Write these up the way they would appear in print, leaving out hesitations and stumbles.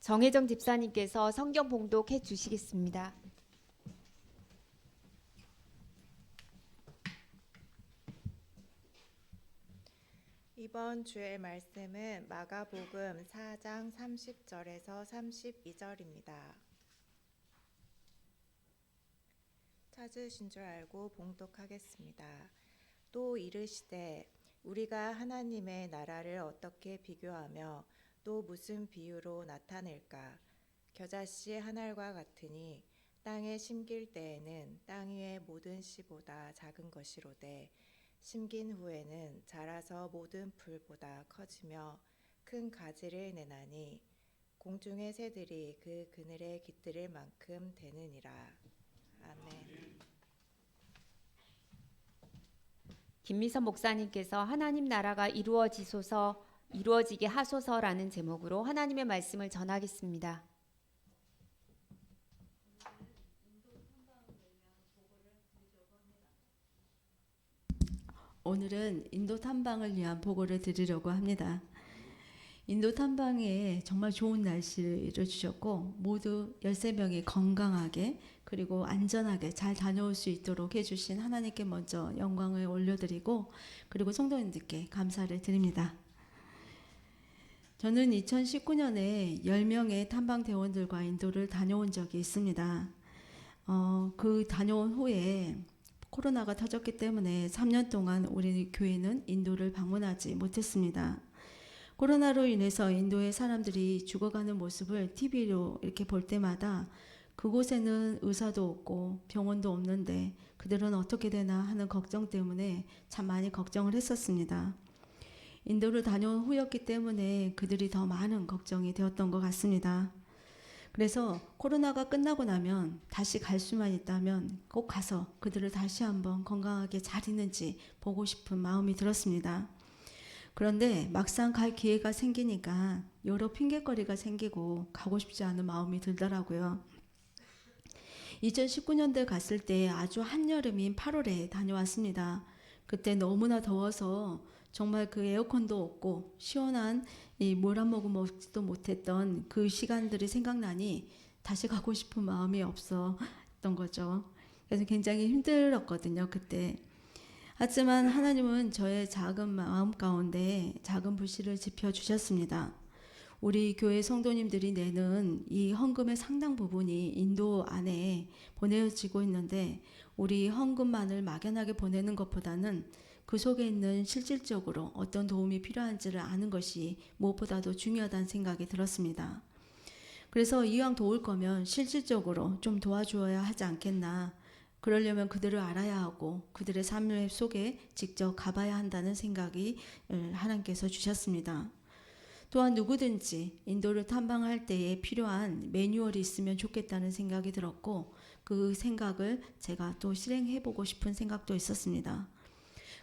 정혜정 집사님께서 성경 봉독해 주시겠습니다. 이번 주의 말씀은 마가복음 4장 30절에서 32절입니다. 찾으신 줄 알고 봉독하겠습니다. 또 이르시되 우리가 하나님의 나라를 어떻게 비교하며 또 무슨 비유로 나타낼까? 겨자씨 한 알과 같으니 땅에 심길 때에는 땅 위의 모든 씨보다 작은 것이로되 심긴 후에는 자라서 모든 풀보다 커지며 큰 가지를 내나니 공중의 새들이 그 그늘에 깃들일 만큼 되느니라. 아멘. 김미선 목사님께서 하나님 나라가 이루어지게 하소서라는 제목으로 하나님의 말씀을 전하겠습니다. 오늘은 인도 탐방을 위한 보고를 드리려고 합니다. 인도 탐방에 정말 좋은 날씨를 주셨고 모두 13명이 건강하게 그리고 안전하게 잘 다녀올 수 있도록 해주신 하나님께 먼저 영광을 올려드리고 그리고 성도님들께 감사를 드립니다. 저는 2019년에 10명의 탐방대원들과 인도를 다녀온 적이 있습니다. 그 다녀온 후에 코로나가 터졌기 때문에 3년 동안 우리 교회는 인도를 방문하지 못했습니다. 코로나로 인해서 인도의 사람들이 죽어가는 모습을 TV로 이렇게 볼 때마다 그곳에는 의사도 없고 병원도 없는데 그들은 어떻게 되나 하는 걱정 때문에 참 많이 걱정을 했었습니다. 인도를 다녀온 후였기 때문에 그들이 더 많은 걱정이 되었던 것 같습니다. 그래서 코로나가 끝나고 나면 다시 갈 수만 있다면 꼭 가서 그들을 다시 한번 건강하게 잘 있는지 보고 싶은 마음이 들었습니다. 그런데 막상 갈 기회가 생기니까 여러 핑계거리가 생기고 가고 싶지 않은 마음이 들더라고요. 2019년도에 갔을 때 아주 한여름인 8월에 다녀왔습니다. 그때 너무나 더워서 정말 그 에어컨도 없고 시원한 이 물 한 모금 먹지도 못했던 그 시간들이 생각나니 다시 가고 싶은 마음이 없었던 거죠. 그래서 굉장히 힘들었거든요, 그때. 하지만 하나님은 저의 작은 마음 가운데 작은 불씨를 지펴주셨습니다. 우리 교회 성도님들이 내는 이 헌금의 상당 부분이 인도 안에 보내지고 있는데 우리 헌금만을 막연하게 보내는 것보다는 그 속에 있는 실질적으로 어떤 도움이 필요한지를 아는 것이 무엇보다도 중요하다는 생각이 들었습니다. 그래서 이왕 도울 거면 실질적으로 좀 도와주어야 하지 않겠나. 그러려면 그들을 알아야 하고 그들의 삶 속에 직접 가봐야 한다는 생각이 하나님께서 주셨습니다. 또한 누구든지 인도를 탐방할 때에 필요한 매뉴얼이 있으면 좋겠다는 생각이 들었고 그 생각을 제가 또 실행해보고 싶은 생각도 있었습니다.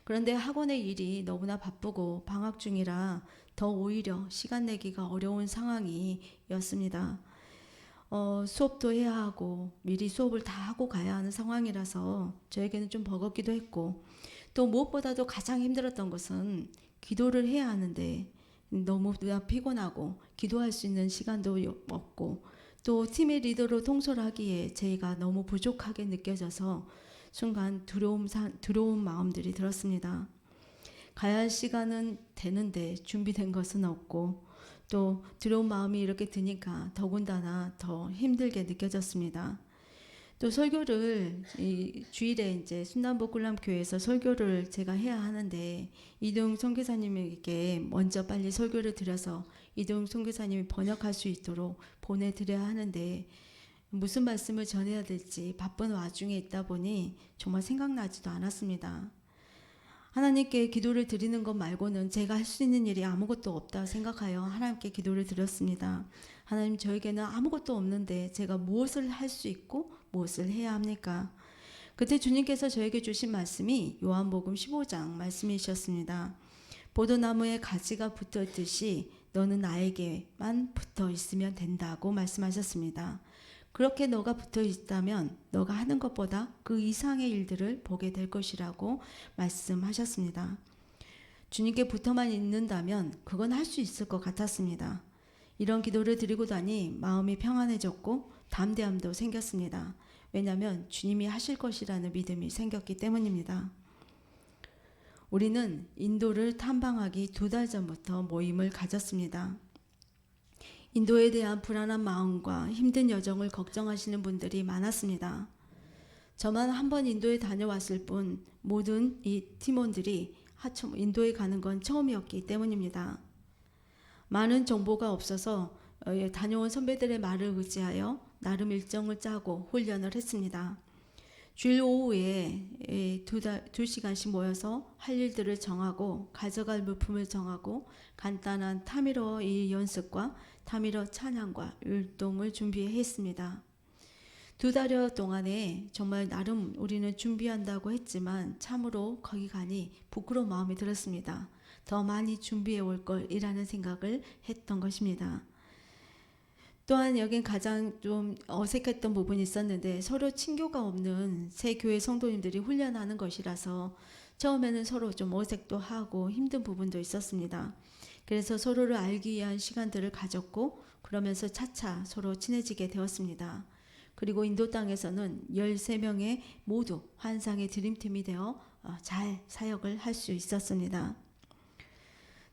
그런데 학원의 일이 너무나 바쁘고 방학 중이라 더 오히려 시간 내기가 어려운 상황이었습니다. 수업도 해야 하고 미리 수업을 다 하고 가야 하는 상황이라서 저에게는 좀 버겁기도 했고 또 무엇보다도 가장 힘들었던 것은 기도를 해야 하는데 너무 피곤하고 기도할 수 있는 시간도 없고 또 팀의 리더로 통솔하기에 제가 너무 부족하게 느껴져서 순간 두려운 마음들이 들었습니다. 가야 할 시간은 되는데 준비된 것은 없고 또 두려운 마음이 이렇게 드니까 더군다나 더 힘들게 느껴졌습니다. 또 설교를 이 주일에 이제 순남복굴람교회에서 설교를 제가 해야 하는데 이동 선교사님에게 먼저 빨리 설교를 드려서 이동 선교사님이 번역할 수 있도록 보내드려야 하는데 무슨 말씀을 전해야 될지 바쁜 와중에 있다 보니 정말 생각나지도 않았습니다. 하나님께 기도를 드리는 것 말고는 제가 할 수 있는 일이 아무것도 없다 생각하여 하나님께 기도를 드렸습니다. 하나님, 저에게는 아무것도 없는데 제가 무엇을 할 수 있고 무엇을 해야 합니까? 그때 주님께서 저에게 주신 말씀이 요한복음 15장 말씀이셨습니다. 포도나무에 가지가 붙었듯이 너는 나에게만 붙어 있으면 된다고 말씀하셨습니다. 그렇게 너가 붙어 있다면 너가 하는 것보다 그 이상의 일들을 보게 될 것이라고 말씀하셨습니다. 주님께 붙어만 있는다면 그건 할 수 있을 것 같았습니다. 이런 기도를 드리고 나니 마음이 평안해졌고 담대함도 생겼습니다. 왜냐하면 주님이 하실 것이라는 믿음이 생겼기 때문입니다. 우리는 인도를 탐방하기 2달 전부터 모임을 가졌습니다. 인도에 대한 불안한 마음과 힘든 여정을 걱정하시는 분들이 많았습니다. 저만 한 번 인도에 다녀왔을 뿐 모든 이 팀원들이 인도에 가는 건 처음이었기 때문입니다. 많은 정보가 없어서 다녀온 선배들의 말을 의지하여 나름 일정을 짜고 훈련을 했습니다. 주일 오후에 2시간씩 모여서 할 일들을 정하고 가져갈 물품을 정하고 간단한 타미러 이 연습과 타미러 찬양과 율동을 준비했습니다. 2달여 동안에 정말 나름 우리는 준비한다고 했지만 참으로 거기 가니 부끄러운 마음이 들었습니다. 더 많이 준비해 올 걸이라는 생각을 했던 것입니다. 또한 여긴 가장 좀 어색했던 부분이 있었는데 서로 친교가 없는 새 교회 성도님들이 훈련하는 것이라서 처음에는 서로 좀 어색도 하고 힘든 부분도 있었습니다. 그래서 서로를 알기 위한 시간들을 가졌고 그러면서 차차 서로 친해지게 되었습니다. 그리고 인도 땅에서는 13명의 모두 환상의 드림팀이 되어 잘 사역을 할 수 있었습니다.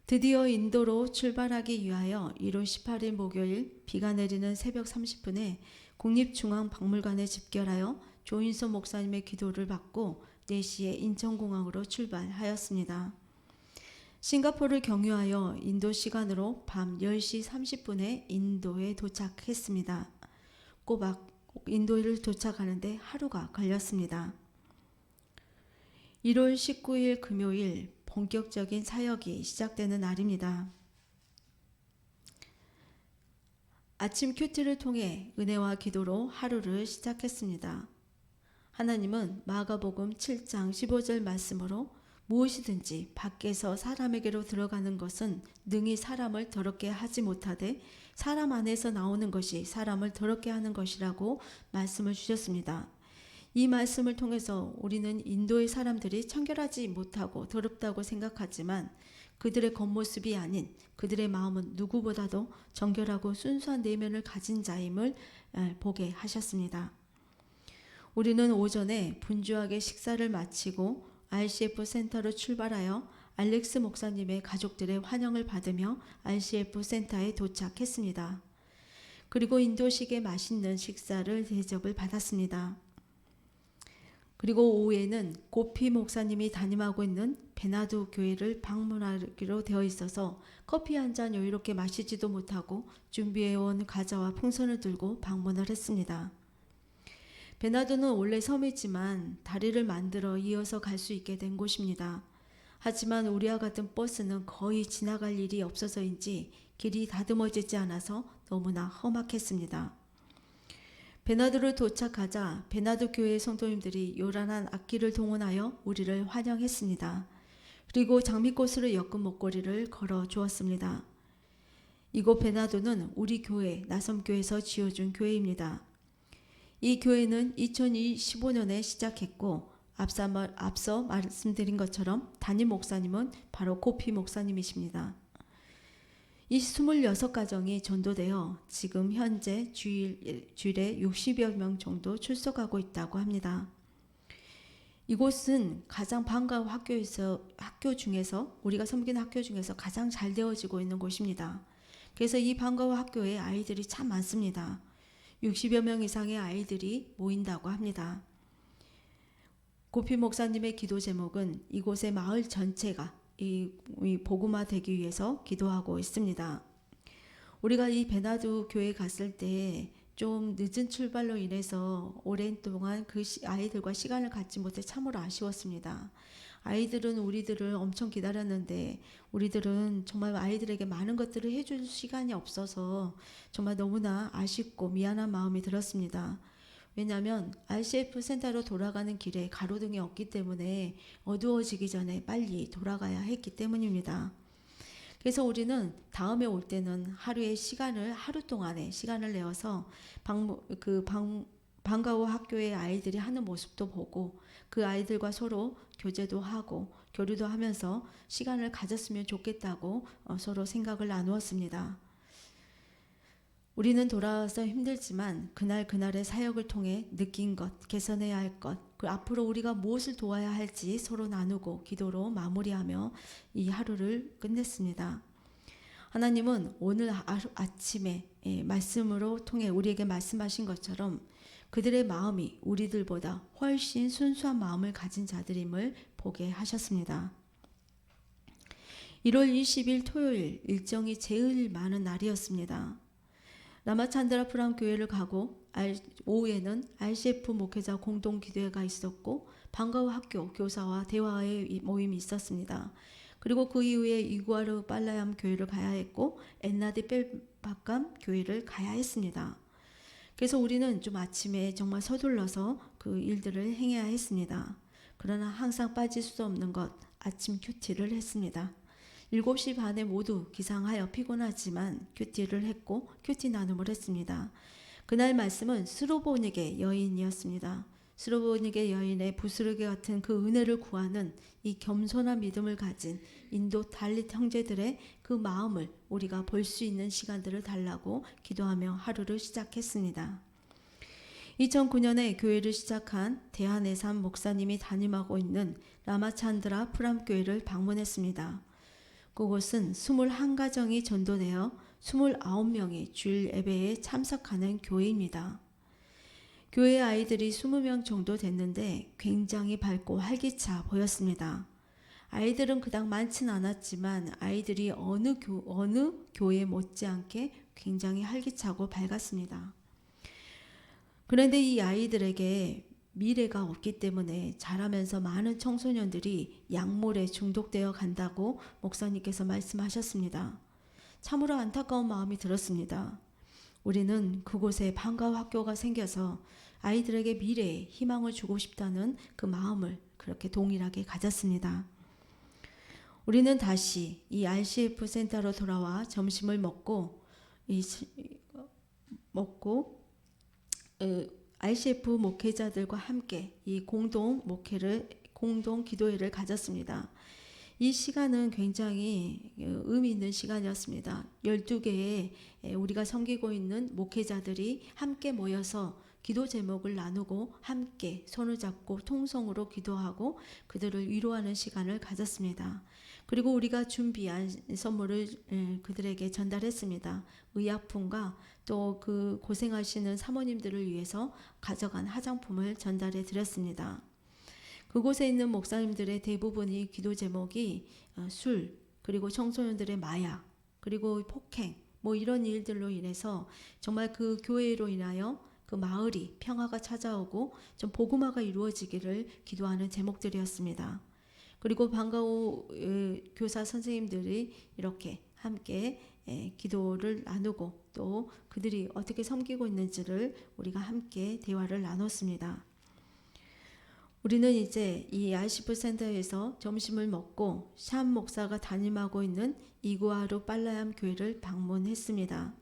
드디어 인도로 출발하기 위하여 1월 18일 목요일 비가 내리는 새벽 30분에 국립중앙박물관에 집결하여 조인선 목사님의 기도를 받고 4시에 인천공항으로 출발하였습니다. 싱가포르를 경유하여 인도 시간으로 밤 10시 30분에 인도에 도착했습니다. 꼬박 인도를 도착하는데 하루가 걸렸습니다. 1월 19일 금요일 본격적인 사역이 시작되는 날입니다. 아침 큐티를 통해 은혜와 기도로 하루를 시작했습니다. 하나님은 마가복음 7장 15절 말씀으로 무엇이든지 밖에서 사람에게로 들어가는 것은 능히 사람을 더럽게 하지 못하되 사람 안에서 나오는 것이 사람을 더럽게 하는 것이라고 말씀을 주셨습니다. 이 말씀을 통해서 우리는 인도의 사람들이 청결하지 못하고 더럽다고 생각하지만 그들의 겉모습이 아닌 그들의 마음은 누구보다도 정결하고 순수한 내면을 가진 자임을 보게 하셨습니다. 우리는 오전에 분주하게 식사를 마치고 RCF 센터로 출발하여 알렉스 목사님의 가족들의 환영을 받으며 RCF 센터에 도착했습니다. 그리고 인도식의 맛있는 식사를 대접을 받았습니다. 그리고 오후에는 고피 목사님이 담임하고 있는 베나두 교회를 방문하기로 되어 있어서 커피 한 잔 여유롭게 마시지도 못하고 준비해온 과자와 풍선을 들고 방문을 했습니다. 베나두는 원래 섬이지만 다리를 만들어 이어서 갈 수 있게 된 곳입니다. 하지만 우리와 같은 버스는 거의 지나갈 일이 없어서인지 길이 다듬어지지 않아서 너무나 험악했습니다. 베나두를 도착하자 베나두 교회 성도님들이 요란한 악기를 동원하여 우리를 환영했습니다. 그리고 장미꽃으로 엮은 목걸이를 걸어 주었습니다. 이곳 베나두는 우리 교회 나섬교에서 지어준 교회입니다. 이 교회는 2015년에 시작했고 앞서 말씀드린 것처럼 담임 목사님은 바로 고피 목사님이십니다. 이 26가정이 전도되어 지금 현재 주일에 60여 명 정도 출석하고 있다고 합니다. 이곳은 가장 방과후 학교 중에서 우리가 섬기는 학교 중에서 가장 잘 되어지고 있는 곳입니다. 그래서 이 방과후 학교에 아이들이 참 많습니다. 60여 명 이상의 아이들이 모인다고 합니다. 고피 목사님의 기도 제목은 이곳의 마을 전체가 이 복음화 되기 위해서 기도하고 있습니다. 우리가 이 베나두 교회 갔을 때 좀 늦은 출발로 인해서 오랜 동안 그 아이들과 시간을 갖지 못해 참으로 아쉬웠습니다. 아이들은 우리들을 엄청 기다렸는데 우리들은 정말 아이들에게 많은 것들을 해줄 시간이 없어서 정말 너무나 아쉽고 미안한 마음이 들었습니다. 왜냐하면 RCF 센터로 돌아가는 길에 가로등이 없기 때문에 어두워지기 전에 빨리 돌아가야 했기 때문입니다. 그래서 우리는 다음에 올 때는 하루 동안의 시간을 내어서 방과후 학교의 아이들이 하는 모습도 보고 그 아이들과 서로 교제도 하고 교류도 하면서 시간을 가졌으면 좋겠다고 서로 생각을 나누었습니다. 우리는 돌아와서 힘들지만 그날의 사역을 통해 느낀 것, 개선해야 할 것, 그 앞으로 우리가 무엇을 도와야 할지 서로 나누고 기도로 마무리하며 이 하루를 끝냈습니다. 하나님은 오늘 아침에 말씀으로 통해 우리에게 말씀하신 것처럼 그들의 마음이 우리들보다 훨씬 순수한 마음을 가진 자들임을 보게 하셨습니다. 1월 20일 토요일 일정이 제일 많은 날이었습니다. 라마찬드라 프람 교회를 가고 오후에는 RCF 목회자 공동 기도회가 있었고 방과후 학교 교사와 대화의 모임이 있었습니다. 그리고 그 이후에 이구아르 빨라얌 교회를 가야 했고 엔나디 뺄바감 교회를 가야 했습니다. 그래서 우리는 좀 아침에 정말 서둘러서 그 일들을 행해야 했습니다. 그러나 항상 빠질 수 없는 것, 아침 큐티를 했습니다. 7시 반에 모두 기상하여 피곤하지만 큐티를 했고 큐티 나눔을 했습니다. 그날 말씀은 스로보닉의 여인이었습니다. 스로보닉의 여인의 부스르게 같은 그 은혜를 구하는 이 겸손한 믿음을 가진 인도 달릿 형제들의 그 마음을 우리가 볼 수 있는 시간들을 달라고 기도하며 하루를 시작했습니다. 2009년에 교회를 시작한 대한해삼 목사님이 담임하고 있는 라마찬드라 프람 교회를 방문했습니다. 그곳은 21가정이 전도되어 29명이 주일 예배에 참석하는 교회입니다. 교회 아이들이 20명 정도 됐는데 굉장히 밝고 활기차 보였습니다. 아이들은 그닥 많진 않았지만 아이들이 어느 교회 못지않게 굉장히 활기차고 밝았습니다. 그런데 이 아이들에게 미래가 없기 때문에 자라면서 많은 청소년들이 약물에 중독되어 간다고 목사님께서 말씀하셨습니다. 참으로 안타까운 마음이 들었습니다. 우리는 그곳에 방과후 학교가 생겨서 아이들에게 미래에 희망을 주고 싶다는 그 마음을 그렇게 동일하게 가졌습니다. 우리는 다시 이 RCF 센터로 돌아와 점심을 먹고 RCF 목회자들과 함께 이 공동 기도회를 가졌습니다. 이 시간은 굉장히 의미 있는 시간이었습니다. 12개의 우리가 섬기고 있는 목회자들이 함께 모여서 기도 제목을 나누고 함께 손을 잡고 통성으로 기도하고 그들을 위로하는 시간을 가졌습니다. 그리고 우리가 준비한 선물을 그들에게 전달했습니다. 의약품과 또 그 고생하시는 사모님들을 위해서 가져간 화장품을 전달해 드렸습니다. 그곳에 있는 목사님들의 대부분이 기도 제목이 술, 그리고 청소년들의 마약, 그리고 폭행, 이런 일들로 인해서 정말 그 교회로 인하여 그 마을이 평화가 찾아오고 좀 복음화가 이루어지기를 기도하는 제목들이었습니다. 그리고 방과후 교사 선생님들이 이렇게 함께 기도를 나누고 또 그들이 어떻게 섬기고 있는지를 우리가 함께 대화를 나눴습니다. 우리는 이제 이 RCF 센터에서 점심을 먹고 샴 목사가 담임하고 있는 이구아르 빨라얌 교회를 방문했습니다.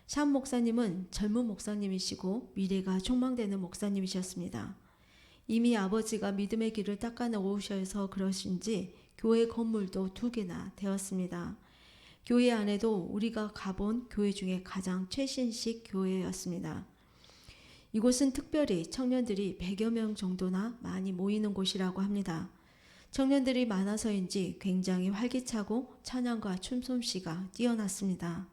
샴 목사님은 젊은 목사님이시고 미래가 촉망되는 목사님이셨습니다. 이미 아버지가 믿음의 길을 닦아 놓으셔서 그러신지 교회 건물도 2개나 되었습니다. 교회 안에도 우리가 가본 교회 중에 가장 최신식 교회였습니다. 이곳은 특별히 청년들이 100여 명 정도나 많이 모이는 곳이라고 합니다. 청년들이 많아서인지 굉장히 활기차고 찬양과 춤솜씨가 뛰어났습니다.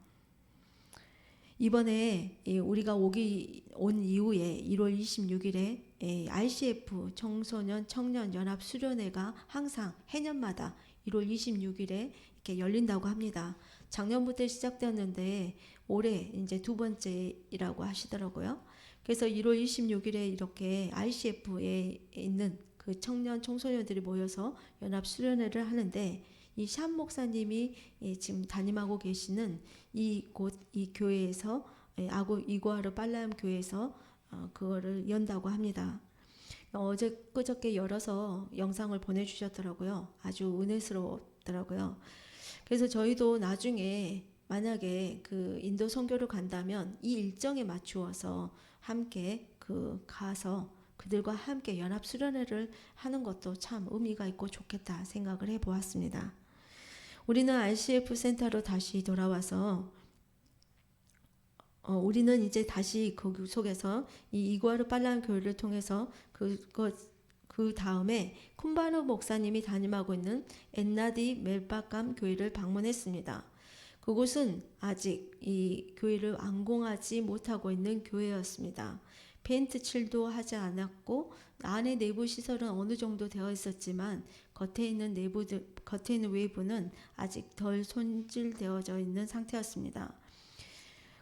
이번에 우리가 온 이후에 1월 26일에 RCF 청소년 청년 연합 수련회가 항상 해년마다 1월 26일에 이렇게 열린다고 합니다. 작년부터 시작되었는데 올해 이제 2번째이라고 하시더라고요. 그래서 1월 26일에 이렇게 RCF에 있는 그 청소년들이 모여서 연합 수련회를 하는데 이 샴 목사님이 지금 담임하고 계시는 이 교회에서 이구아르 빨라얌 교회에서 그거를 연다고 합니다. 그저께 열어서 영상을 보내주셨더라고요. 아주 은혜스러웠더라고요. 그래서 저희도 나중에 만약에 그 인도 선교를 간다면 이 일정에 맞추어서 함께 가서 그들과 함께 연합 수련회를 하는 것도 참 의미가 있고 좋겠다 생각을 해보았습니다. 우리는 RCF 센터로 다시 돌아와서 우리는 이제 다시 그 속에서 이 이구아르 빨란 교회를 통해서 그 다음에 쿤바르 목사님이 담임하고 있는 엔나디 멜바감 교회를 방문했습니다. 그곳은 아직 이 교회를 완공하지 못하고 있는 교회였습니다. 페인트 칠도 하지 않았고 안에 내부 시설은 어느 정도 되어 있었지만 겉에 있는 외부는 아직 덜 손질되어져 있는 상태였습니다.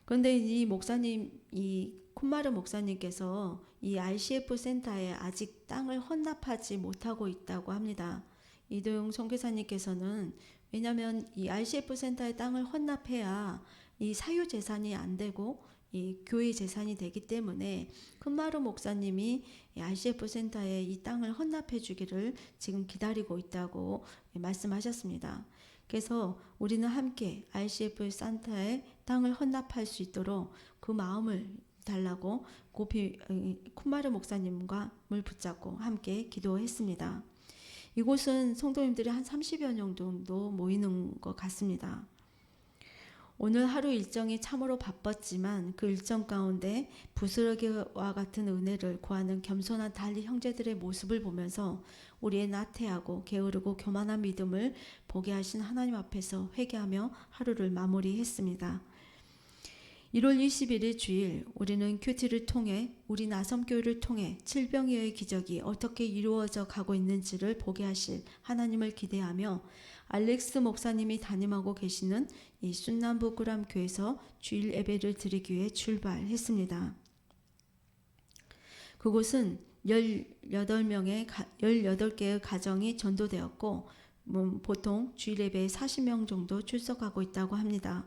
그런데 이 목사님, 이 쿤마르 목사님께서 이 RCF 센터에 아직 땅을 헌납하지 못하고 있다고 합니다. 이도영 선교사님께서는 왜냐하면 이 RCF 센터에 땅을 헌납해야 이 사유 재산이 안 되고 이 교회 재산이 되기 때문에 쿤마르 목사님이 RCF 센터에 이 땅을 헌납해 주기를 지금 기다리고 있다고 말씀하셨습니다. 그래서 우리는 함께 RCF 센터에 땅을 헌납할 수 있도록 그 마음을 달라고 쿤마르 목사님과 물 붙잡고 함께 기도했습니다. 이곳은 성도님들이 한 30여 명 정도 모이는 것 같습니다. 오늘 하루 일정이 참으로 바빴지만 그 일정 가운데 부스러기와 같은 은혜를 구하는 겸손한 달리 형제들의 모습을 보면서 우리의 나태하고 게으르고 교만한 믿음을 보게 하신 하나님 앞에서 회개하며 하루를 마무리했습니다. 1월 21일 주일 우리는 큐티를 통해 우리 나섬교회를 통해 칠병이어의 기적이 어떻게 이루어져 가고 있는지를 보게 하실 하나님을 기대하며 알렉스 목사님이 담임하고 계시는 이 순남부 꾸람교에서 주일 예배를 드리기 위해 출발했습니다. 그곳은 18개의 가정이 전도되었고 보통 주일 예배에 40명 정도 출석하고 있다고 합니다.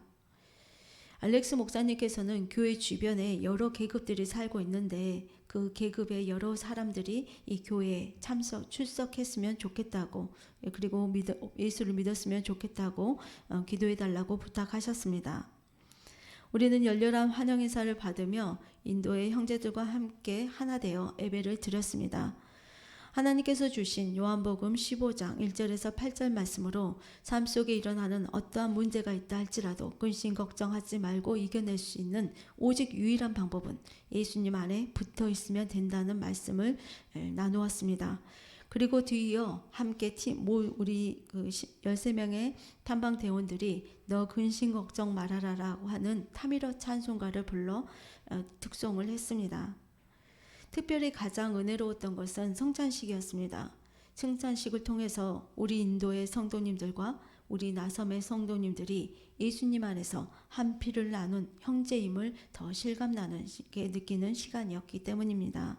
알렉스 목사님께서는 교회 주변에 여러 계급들이 살고 있는데 그 계급의 여러 사람들이 이 교회에 출석했으면 좋겠다고, 그리고 예수를 믿었으면 좋겠다고 기도해달라고 부탁하셨습니다. 우리는 열렬한 환영 인사를 받으며 인도의 형제들과 함께 하나 되어 예배를 드렸습니다. 하나님께서 주신 요한복음 15장 1절에서 8절 말씀으로 삶 속에 일어나는 어떠한 문제가 있다 할지라도 근심 걱정하지 말고 이겨낼 수 있는 오직 유일한 방법은 예수님 안에 붙어 있으면 된다는 말씀을 나누었습니다. 그리고 뒤이어 함께 우리 13명의 탐방 대원들이 너 근심 걱정 말아라라고 하는 타미러 찬송가를 불러 특송을 했습니다. 특별히 가장 은혜로웠던 것은 성찬식이었습니다. 성찬식을 통해서 우리 인도의 성도님들과 우리 나섬의 성도님들이 예수님 안에서 한 피를 나눈 형제임을 더 실감나게 느끼는 시간이었기 때문입니다.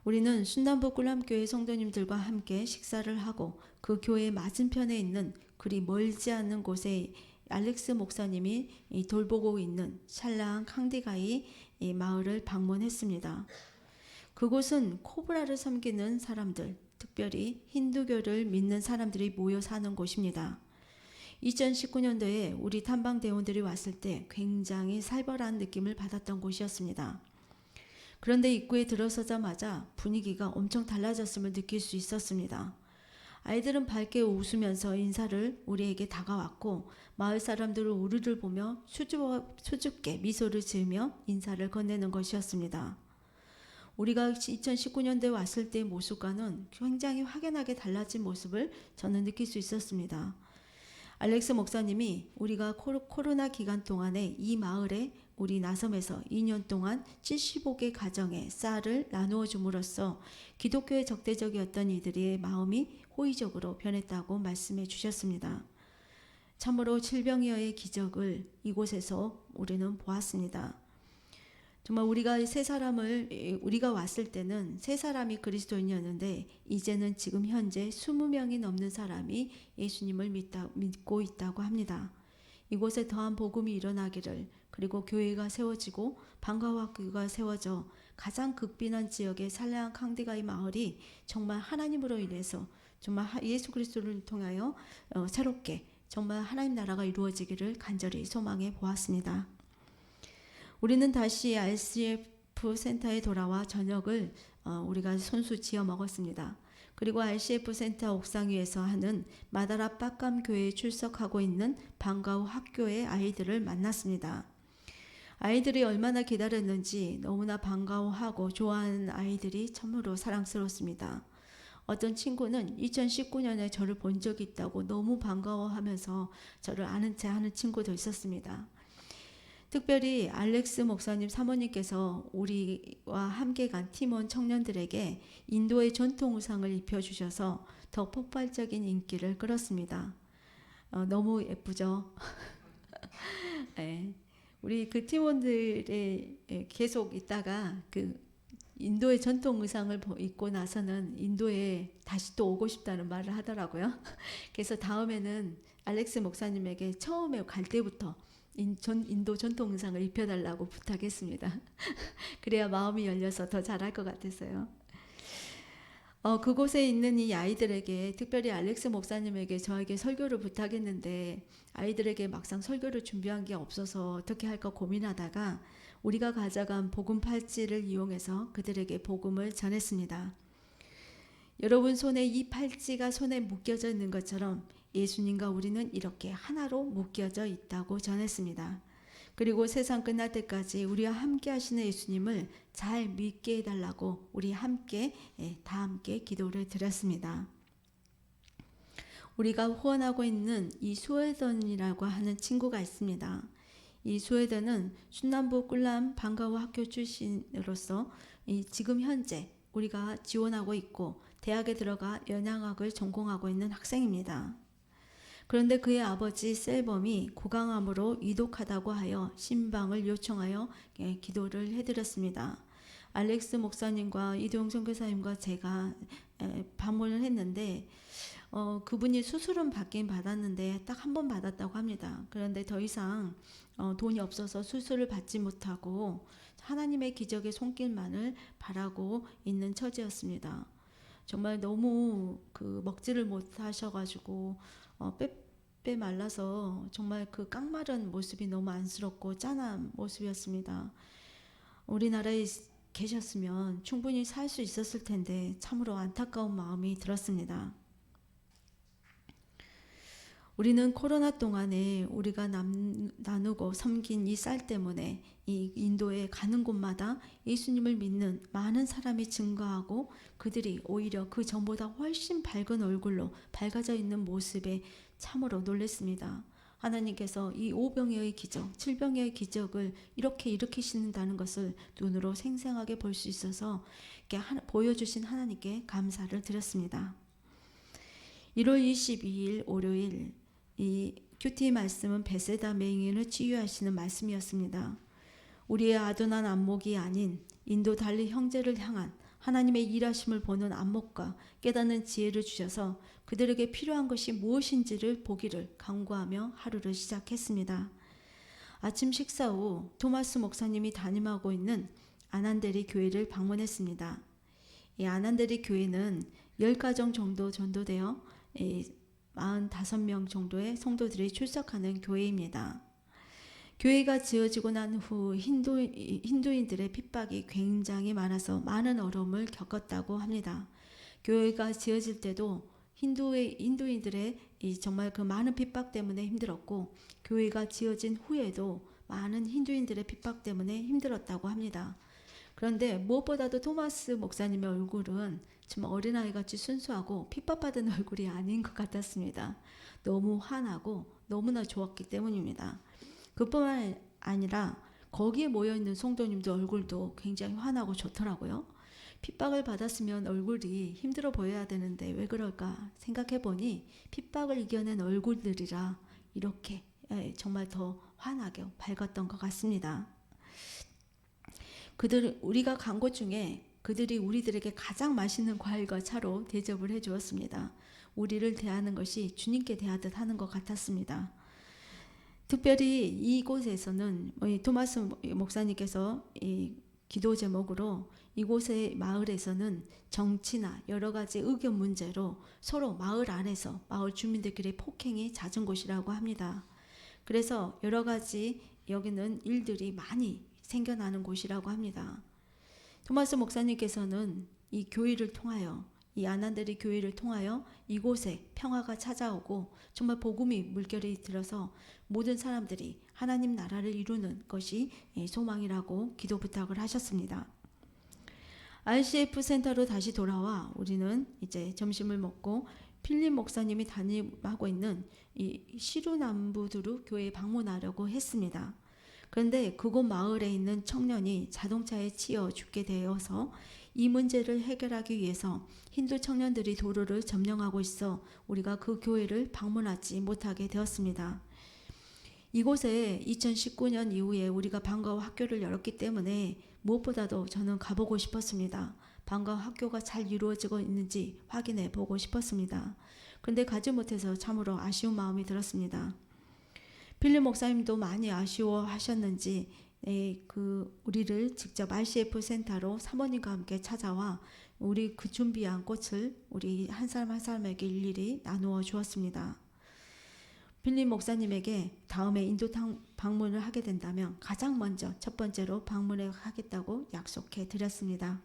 우리는 순남부 꿀람교회 성도님들과 함께 식사를 하고 그 교회 맞은편에 있는 그리 멀지 않은 곳에 알렉스 목사님이 돌보고 있는 샬랑 캉디가이 이 마을을 방문했습니다. 그곳은 코브라를 섬기는 사람들, 특별히 힌두교를 믿는 사람들이 모여 사는 곳입니다. 2019년도에 우리 탐방대원들이 왔을 때 굉장히 살벌한 느낌을 받았던 곳이었습니다. 그런데 입구에 들어서자마자 분위기가 엄청 달라졌음을 느낄 수 있었습니다. 아이들은 밝게 웃으면서 인사를 우리에게 다가왔고 마을 사람들은 우리를 보며 수줍게 미소를 지으며 인사를 건네는 것이었습니다. 우리가 2019년도에 왔을 때의 모습과는 굉장히 확연하게 달라진 모습을 저는 느낄 수 있었습니다. 알렉스 목사님이 우리가 코로나 기간 동안에 이 마을에 우리 나섬에서 2년 동안 75개 가정에 쌀을 나누어 줌으로써 기독교에 적대적이었던 이들의 마음이 호의적으로 변했다고 말씀해 주셨습니다. 참으로 칠병이어의 기적을 이곳에서 우리는 보았습니다. 정말 우리가 왔을 때는 세 사람이 그리스도인이었는데 이제는 지금 현재 20명이 넘는 사람이 예수님을 믿고 있다고 합니다. 이곳에 더한 복음이 일어나기를, 그리고 교회가 세워지고 방과학교가 세워져 가장 극빈한 지역의 살레안 캉디가이 마을이 정말 하나님으로 인해서 정말 예수 그리스도를 통하여 새롭게 정말 하나님 나라가 이루어지기를 간절히 소망해 보았습니다. 우리는 다시 RCF 센터에 돌아와 저녁을 우리가 손수 지어 먹었습니다. 그리고 RCF 센터 옥상 위에서 하는 마다라 빡감 교회에 출석하고 있는 방과후 학교의 아이들을 만났습니다. 아이들이 얼마나 기다렸는지 너무나 반가워하고 좋아하는 아이들이 참으로 사랑스럽습니다. 어떤 친구는 2019년에 저를 본 적이 있다고 너무 반가워하면서 저를 아는 체 하는 친구도 있었습니다. 특별히 알렉스 목사님 사모님께서 우리와 함께 간 팀원 청년들에게 인도의 전통 의상을 입혀주셔서 더 폭발적인 인기를 끌었습니다. 너무 예쁘죠? 네. 우리 그 팀원들의 계속 있다가 그 인도의 전통 의상을 입고 나서는 인도에 다시 또 오고 싶다는 말을 하더라고요. 그래서 다음에는 알렉스 목사님에게 처음에 갈 때부터 인도 전통 의상을 입혀달라고 부탁했습니다. 그래야 마음이 열려서 더 잘할 것 같아서요. 그곳에 있는 이 아이들에게, 특별히 알렉스 목사님에게 저에게 설교를 부탁했는데 아이들에게 막상 설교를 준비한 게 없어서 어떻게 할까 고민하다가 우리가 가져간 복음 팔찌를 이용해서 그들에게 복음을 전했습니다. 여러분 손에 이 팔찌가 손에 묶여져 있는 것처럼 예수님과 우리는 이렇게 하나로 묶여져 있다고 전했습니다. 그리고 세상 끝날 때까지 우리와 함께 하시는 예수님을 잘 믿게 해달라고 우리 함께 다 함께 기도를 드렸습니다. 우리가 후원하고 있는 이 스웨덴이라고 하는 친구가 있습니다. 이 스웨덴은 순남부 꿀람 방과후 학교 출신으로서 지금 현재 우리가 지원하고 있고 대학에 들어가 연양학을 전공하고 있는 학생입니다. 그런데 그의 아버지 셀범이 구강암으로 이독하다고 하여 신방을 요청하여 기도를 해드렸습니다. 알렉스 목사님과 이도영 선교사님과 제가 방문을 했는데 그분이 수술은 받긴 받았는데 딱 한 번 받았다고 합니다. 그런데 더 이상 돈이 없어서 수술을 받지 못하고 하나님의 기적의 손길만을 바라고 있는 처지였습니다. 정말 너무 먹지를 못하셔가지고 빼 말라서 정말 그 깡마른 모습이 너무 안쓰럽고 짠한 모습이었습니다. 우리나라에 계셨으면 충분히 살 수 있었을 텐데 참으로 안타까운 마음이 들었습니다. 우리는 코로나 동안에 우리가 나누고 섬긴 이 쌀 때문에 이 인도에 가는 곳마다 예수님을 믿는 많은 사람이 증가하고 그들이 오히려 그 전보다 훨씬 밝은 얼굴로 밝아져 있는 모습에 참으로 놀랐습니다. 하나님께서 이 5병의 기적, 7병의 기적을 이렇게 일으키신다는 것을 눈으로 생생하게 볼 수 있어서 보여주신 하나님께 감사를 드렸습니다. 1월 22일 월요일 이 큐티 말씀은 베세다 맹인을 치유하시는 말씀이었습니다. 우리의 아둔한 안목이 아닌 인도 달리 형제를 향한 하나님의 일하심을 보는 안목과 깨닫는 지혜를 주셔서 그들에게 필요한 것이 무엇인지를 보기를 간구하며 하루를 시작했습니다. 아침 식사 후 토마스 목사님이 담임하고 있는 아난데리 교회를 방문했습니다. 이 아난데리 교회는 10가정 정도 전도되어 45명 정도의 성도들이 출석하는 교회입니다. 교회가 지어지고 난 후 힌두인들의 핍박이 굉장히 많아서 많은 어려움을 겪었다고 합니다. 교회가 지어질 때도 힌두인들의 정말 그 많은 핍박 때문에 힘들었고 교회가 지어진 후에도 많은 힌두인들의 핍박 때문에 힘들었다고 합니다. 그런데 무엇보다도 토마스 목사님의 얼굴은 좀 어린아이같이 순수하고 핍박받은 얼굴이 아닌 것 같았습니다. 너무 환하고 너무나 좋았기 때문입니다. 그뿐만 아니라 거기에 모여있는 성도님들 얼굴도 굉장히 환하고 좋더라고요. 핍박을 받았으면 얼굴이 힘들어 보여야 되는데 왜 그럴까 생각해보니 핍박을 이겨낸 얼굴들이라 이렇게 정말 더 환하게 밝았던 것 같습니다. 우리가 간 곳 중에 그들이 우리들에게 가장 맛있는 과일과 차로 대접을 해주었습니다. 우리를 대하는 것이 주님께 대하듯 하는 것 같았습니다. 특별히 이곳에서는 토마스 목사님께서 이 기도 제목으로 이곳의 마을에서는 정치나 여러 가지 의견 문제로 서로 마을 안에서 마을 주민들끼리 폭행이 잦은 곳이라고 합니다. 그래서 여러 가지 여기는 일들이 많이 생겨나는 곳이라고 합니다. 토마스 목사님께서는 이 교회를 통하여 이 아난데리 교회를 통하여 이곳에 평화가 찾아오고 정말 복음이 물결이 들어서 모든 사람들이 하나님 나라를 이루는 것이 소망이라고 기도 부탁을 하셨습니다. RCF 센터로 다시 돌아와 우리는 이제 점심을 먹고 필립 목사님이 담임하고 있는 이 시루남부두루 교회에 방문하려고 했습니다. 그런데 그곳 마을에 있는 청년이 자동차에 치여 죽게 되어서 이 문제를 해결하기 위해서 힌두 청년들이 도로를 점령하고 있어 우리가 그 교회를 방문하지 못하게 되었습니다. 이곳에 2019년 이후에 우리가 방과후 학교를 열었기 때문에 무엇보다도 저는 가보고 싶었습니다. 방과후 학교가 잘 이루어지고 있는지 확인해 보고 싶었습니다. 그런데 가지 못해서 참으로 아쉬운 마음이 들었습니다. 필립 목사님도 많이 아쉬워하셨는지 우리를 직접 RCF 센터로 사모님과 함께 찾아와 우리 그 준비한 꽃을 우리 한 사람 한 사람에게 일일이 나누어 주었습니다. 필립 목사님에게 다음에 인도 방문을 하게 된다면 가장 먼저 첫 번째로 방문해 하겠다고 약속해 드렸습니다.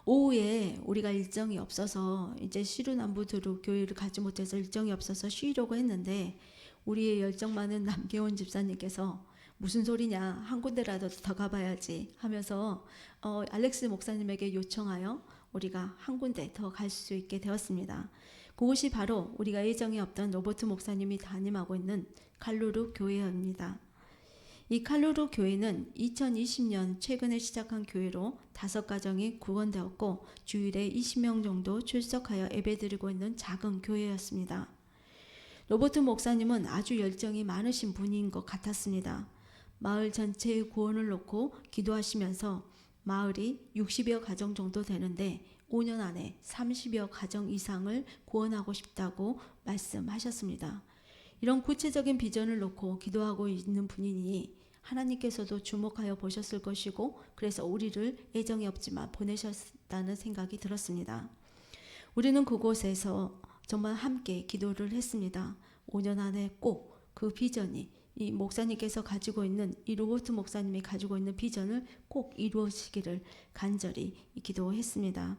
오후에 우리가 일정이 없어서 이제 시루남부두루 교회를 가지 못해서 일정이 없어서 쉬려고 했는데 우리의 열정 많은 남계원 집사님께서 무슨 소리냐, 한 군데라도 더 가봐야지 하면서 알렉스 목사님에게 요청하여 우리가 한 군데 더 갈 수 있게 되었습니다. 그곳이 바로 우리가 예정이 없던 로버트 목사님이 담임하고 있는 칼루루 교회입니다. 이 칼루루 교회는 2020년 최근에 시작한 교회로 5가정이 구원되었고 주일에 20명 정도 출석하여 예배드리고 있는 작은 교회였습니다. 로버트 목사님은 아주 열정이 많으신 분인 것 같았습니다. 마을 전체의 구원을 놓고 기도하시면서 마을이 60여 가정 정도 되는데 5년 안에 30여 가정 이상을 구원하고 싶다고 말씀하셨습니다. 이런 구체적인 비전을 놓고 기도하고 있는 분이니 하나님께서도 주목하여 보셨을 것이고 그래서 우리를 애정이 없지만 보내셨다는 생각이 들었습니다. 우리는 그곳에서 정말 함께 기도를 했습니다. 5년 안에 꼭 그 비전이 이 목사님께서 가지고 있는 이 로버트 목사님이 가지고 있는 비전을 꼭 이루어지기를 간절히 기도했습니다.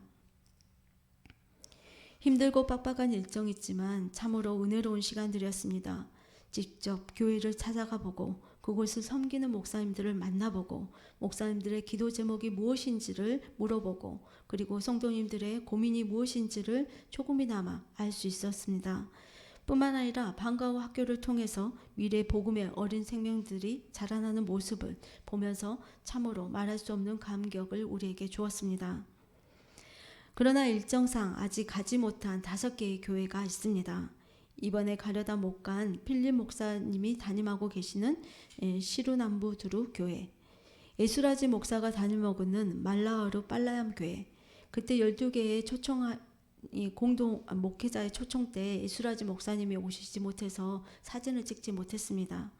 힘들고 빡빡한 일정이지만 참으로 은혜로운 시간들이었습니다. 직접 교회를 찾아가 보고 그곳을 섬기는 목사님들을 만나보고 목사님들의 기도 제목이 무엇인지를 물어보고 그리고 성도님들의 고민이 무엇인지를 조금이나마 알 수 있었습니다. 뿐만 아니라 방과후 학교를 통해서 미래 복음의 어린 생명들이 자라나는 모습을 보면서 참으로 말할 수 없는 감격을 우리에게 주었습니다. 그러나 일정상 아직 가지 못한 5개의 교회가 있습니다. 이번에 가려다 못 간 필립 목사님이 담임하고 계시는 시루남부두루 교회, 에수라지 목사가 담임하고 있는 말라하루 빨라얌 교회, 그때 12개의 공동 목회자의 초청 때 에수라지 목사님이 오시지 못해서 사진을 찍지 못했습니다.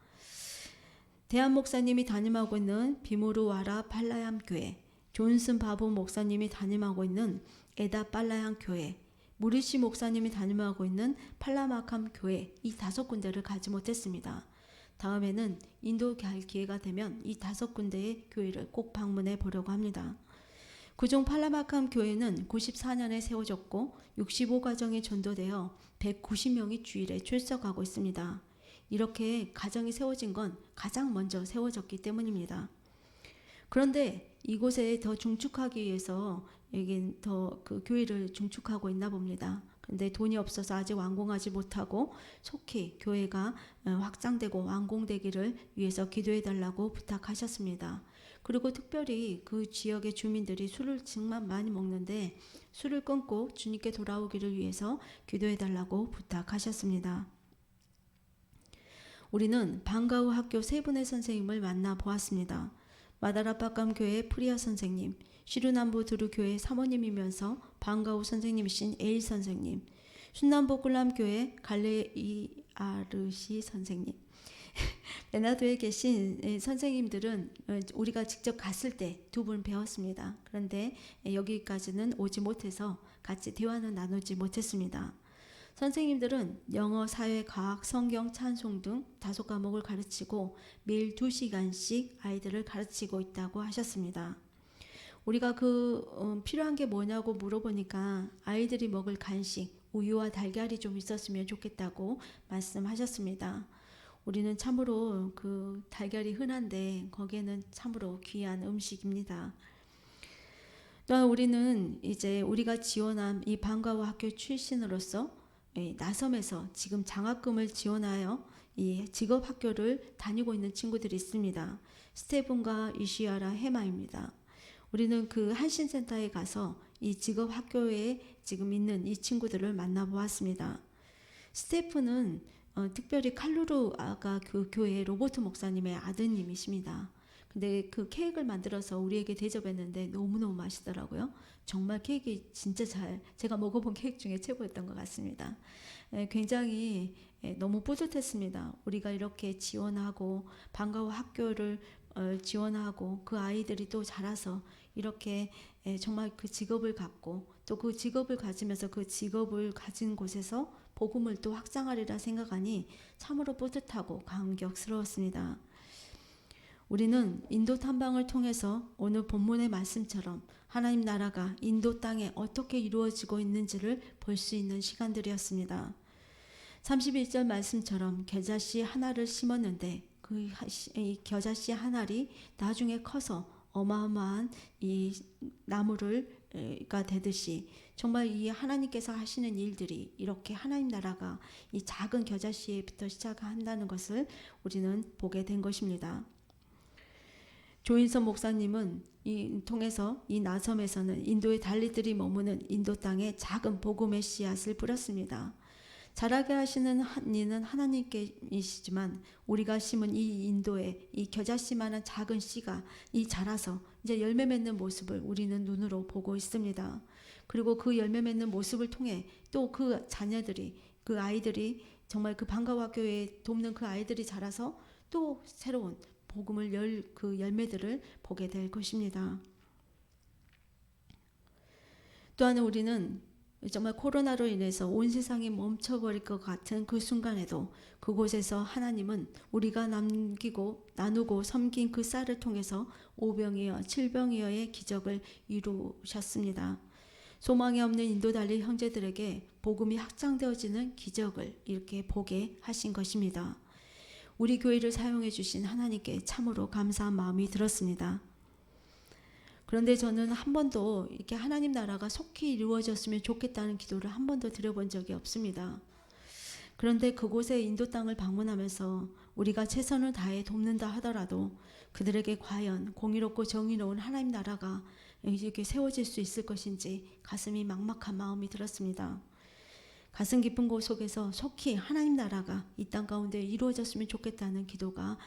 대한 목사님이 담임하고 있는 비무르와라 팔라얌 교회, 존슨 바보 목사님이 담임하고 있는 에다 빨라얌 교회, 무리시 목사님이 담임하고 있는 팔라마캄 교회, 이 5군데를 가지 못했습니다. 다음에는 인도 갈 기회가 되면 이 5군데의 교회를 꼭 방문해 보려고 합니다. 그중 팔라마캄 교회는 94년에 세워졌고 65가정이 전도되어 190명이 주일에 출석하고 있습니다. 이렇게 가정이 세워진 건 가장 먼저 세워졌기 때문입니다. 그런데 이곳에 더 중축하기 위해서 여긴 더 그 교회를 중축하고 있나 봅니다. 근데 돈이 없어서 아직 완공하지 못하고 속히 교회가 확장되고 완공되기를 위해서 기도해 달라고 부탁하셨습니다. 그리고 특별히 그 지역의 주민들이 술을 정말 많이 먹는데 술을 끊고 주님께 돌아오기를 위해서 기도해 달라고 부탁하셨습니다. 우리는 방과후 학교 3분의 선생님을 만나 보았습니다. 마다라빠감 교회 프리아 선생님, 시루남부두루 교회 사모님이면서 방과후 선생님이신 에일 선생님, 순남부 꿀람교회 갈레이아르시 선생님, 레나도에 계신 선생님들은 우리가 직접 갔을 때 2분 배웠습니다. 그런데 여기까지는 오지 못해서 같이 대화는 나누지 못했습니다. 선생님들은 영어, 사회, 과학, 성경, 찬송 등 5과목을 가르치고 매일 2시간씩 아이들을 가르치고 있다고 하셨습니다. 우리가 필요한 게 뭐냐고 물어보니까 아이들이 먹을 간식, 우유와 달걀이 좀 있었으면 좋겠다고 말씀하셨습니다. 우리는 참으로 그 달걀이 흔한데 거기에는 참으로 귀한 음식입니다. 또한 우리는 이제 우리가 지원한 이 방과후 학교 출신으로서 나섬에서 지금 장학금을 지원하여 이 직업학교를 다니고 있는 친구들이 있습니다. 스테븐과 이시아라 헤마입니다. 우리는 그 한신센터에 가서 이 직업학교에 지금 있는 이 친구들을 만나보았습니다. 스테프는 특별히 칼루르아가 그 교회 로버트 목사님의 아드님이십니다. 근데 그 케이크를 만들어서 우리에게 대접했는데 너무너무 맛있더라고요. 정말 케이크 진짜 제가 먹어본 케이크 중에 최고였던 것 같습니다. 굉장히 너무 뿌듯했습니다. 우리가 이렇게 지원하고 방과후 학교를 지원하고 그 아이들이 또 자라서 이렇게 정말 그 직업을 갖고 또 그 직업을 가지면서 그 직업을 가진 곳에서 복음을 또 확장하리라 생각하니 참으로 뿌듯하고 감격스러웠습니다. 우리는 인도 탐방을 통해서 오늘 본문의 말씀처럼 하나님 나라가 인도 땅에 어떻게 이루어지고 있는지를 볼 수 있는 시간들이었습니다. 31절 말씀처럼 겨자씨 하나를 심었는데 그 겨자씨 한 알이 나중에 커서 어마어마한 이 나무가 되듯이 정말 이 하나님께서 하시는 일들이 이렇게 하나님 나라가 이 작은 겨자씨부터 시작한다는 것을 우리는 보게 된 것입니다. 조인선 목사님은 통해서 이 나섬에서는 인도의 달리들이 머무는 인도 땅에 작은 복음의 씨앗을 뿌렸습니다. 자라게 하시는 이는 하나님께이시지만 우리가 심은 이 인도에 이 겨자씨만한 작은 씨가 이 자라서 이제 열매 맺는 모습을 우리는 눈으로 보고 있습니다. 그리고 그 열매 맺는 모습을 통해 또 그 자녀들이 그 아이들이 정말 그 방과후 학교에 돕는 그 아이들이 자라서 또 새로운 복음을 그 열매들을 보게 될 것입니다. 또한 우리는 정말 코로나로 인해서 온 세상이 멈춰버릴 것 같은 그 순간에도 그곳에서 하나님은 우리가 남기고 나누고 섬긴 그 쌀을 통해서 5병이어 7병이어의 기적을 이루셨습니다. 소망이 없는 인도 달리 형제들에게 복음이 확장되어지는 기적을 이렇게 보게 하신 것입니다. 우리 교회를 사용해 주신 하나님께 참으로 감사한 마음이 들었습니다. 그런데 저는 한 번도 이렇게 하나님 나라가 속히 이루어졌으면 좋겠다는 기도를 한 번도 드려본 적이 없습니다. 그런데 그곳의 인도 땅을 방문하면서 우리가 최선을 다해 돕는다 하더라도 그들에게 과연 공의롭고 정의로운 하나님 나라가 이렇게 세워질 수 있을 것인지 가슴이 막막한 마음이 들었습니다. 가슴 깊은 곳 속에서 속히 하나님 나라가 이 땅 가운데 이루어졌으면 좋겠다는 기도가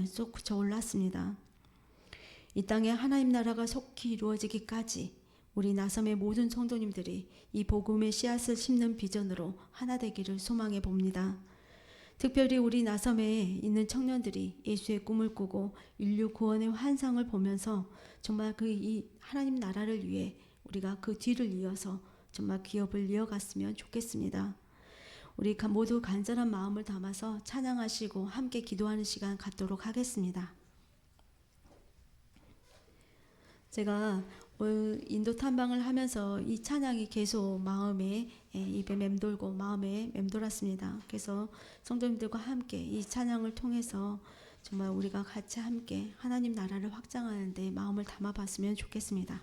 솟구쳐 올랐습니다. 이 땅에 하나님 나라가 속히 이루어지기까지 우리 나섬의 모든 성도님들이 이 복음의 씨앗을 심는 비전으로 하나 되기를 소망해 봅니다. 특별히 우리 나섬에 있는 청년들이 예수의 꿈을 꾸고 인류 구원의 환상을 보면서 정말 이 하나님 나라를 위해 우리가 그 뒤를 이어서 정말 기업을 이어갔으면 좋겠습니다. 우리 모두 간절한 마음을 담아서 찬양하시고 함께 기도하는 시간 갖도록 하겠습니다. 제가 인도 탐방을 하면서 이 찬양이 계속 마음에 입에 맴돌고 마음에 맴돌았습니다. 그래서 성도님들과 함께 이 찬양을 통해서 정말 우리가 같이 함께 하나님 나라를 확장하는 데 마음을 담아봤으면 좋겠습니다.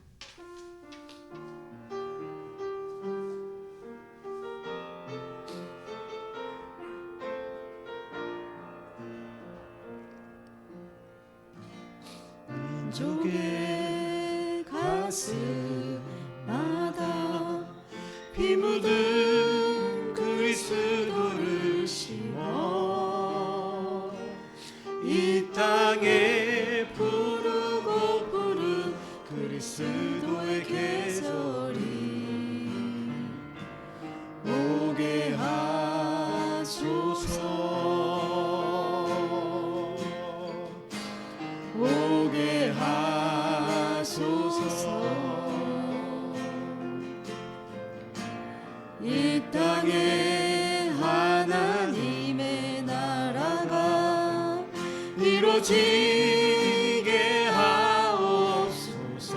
민족의 가슴마다 피 묻은 그리스도를 심어 이 땅에 부르고 부른 그리스도의 계절이 오게 하소서 오게 하소서 이 땅에 하나님의 나라가 이루어지게 하옵소서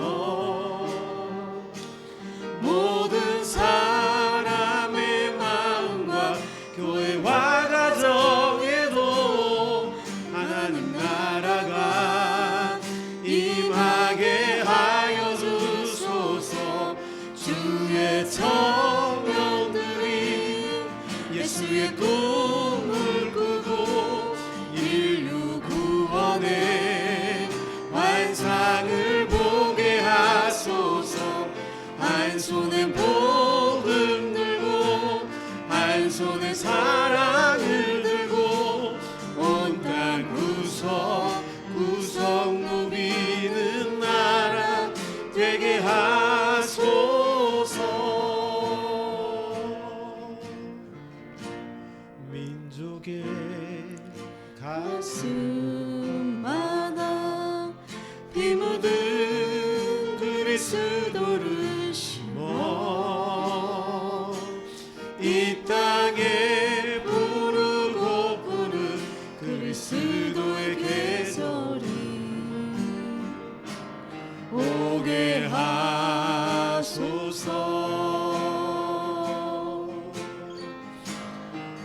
말씀마다 피 묻은 그리스도를 심어 이 땅에 부르고 부르 그리스도의 계절이 오게 하소서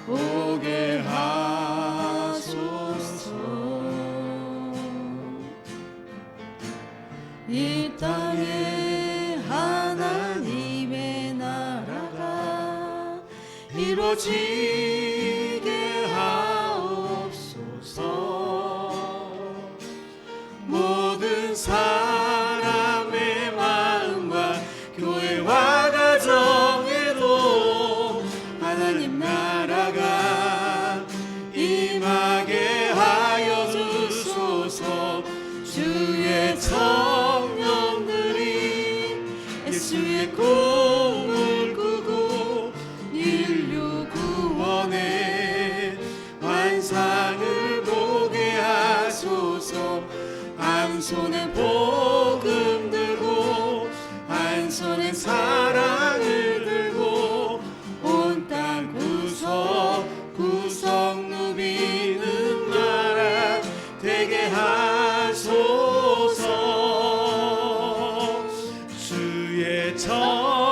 오게 하소서 이 땅에 하나님의 나라가 이루어지게 하옵소서 모든 사람의 마음과 교회와 가정에도 하나님 나라가 임하게 하여 주소서 주의 청년들이 예수의 꿈을 꾸고 인류 구원의 환상을 보게 하소서 한 손에 복음 들고 한 손에 사랑을 들고 온 땅 구석구석 누비는 나라 되게 하소서 주의 청년들이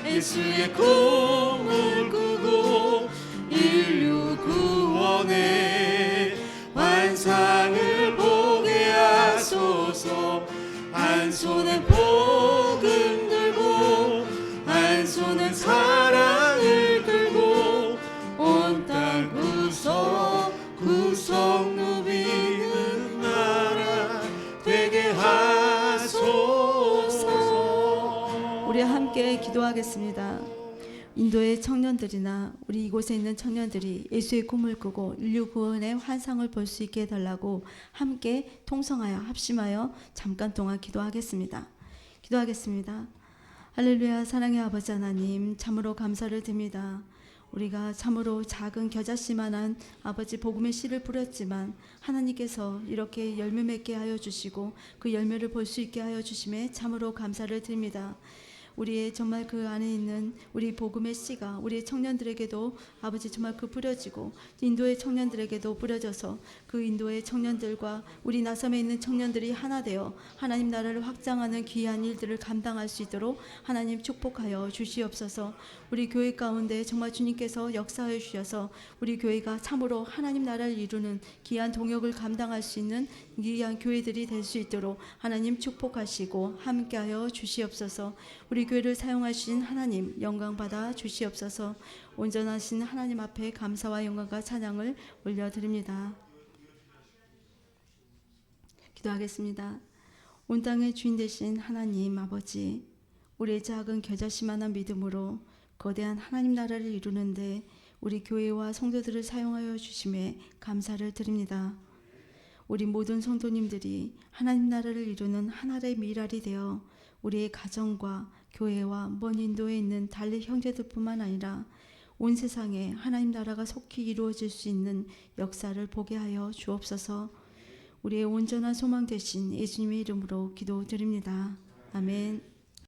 예수의 꿈을 꾸고 인류 구원의 환상을 보게 하소서 한 손에 복음 들고 한 손에 사랑을 들고 온 땅 구석구석 누비는 나라 되게 하소서. 우리 함께 기도하겠습니다. 인도의 청년들이나 우리 이곳에 있는 청년들이 예수의 꿈을 꾸고 인류 구원의 환상을 볼 수 있게 해달라고 함께 통성하여 합심하여 잠깐 동안 기도하겠습니다. 기도하겠습니다. 할렐루야. 사랑의 아버지 하나님, 참으로 감사를 드립니다. 우리가 참으로 작은 겨자씨만한 아버지 복음의 씨를 뿌렸지만 하나님께서 이렇게 열매 맺게 하여 주시고 그 열매를 볼 수 있게 하여 주심에 참으로 감사를 드립니다. 우리의 정말 그 안에 있는 우리 복음의 씨가 우리의 청년들에게도 아버지 정말 그 뿌려지고 인도의 청년들에게도 뿌려져서 그 인도의 청년들과 우리 나섬에 있는 청년들이 하나 되어 하나님 나라를 확장하는 귀한 일들을 감당할 수 있도록 하나님 축복하여 주시옵소서. 우리 교회 가운데 정말 주님께서 역사하여 주셔서 우리 교회가 참으로 하나님 나라를 이루는 귀한 동역을 감당할 수 있는 귀한 교회들이 될 수 있도록 하나님 축복하시고 함께하여 주시옵소서. 우리 교회를 사용하신 하나님 영광 받아 주시옵소서. 온전하신 하나님 앞에 감사와 영광과 찬양을 올려드립니다. 기도하겠습니다. 온 땅의 주인 되신 하나님 아버지, 우리의 작은 겨자씨만한 믿음으로 거대한 하나님 나라를 이루는데 우리 교회와 성도들을 사용하여 주심에 감사를 드립니다. 우리 모든 성도님들이 하나님 나라를 이루는 하나의 미랄이 되어 우리의 가정과 교회와 먼 인도에 있는 달리 형제들뿐만 아니라 온 세상에 하나님 나라가 속히 이루어질 수 있는 역사를 보게 하여 주옵소서. 우리의 온전한 소망 되신 예수님의 이름으로 기도드립니다. 아멘.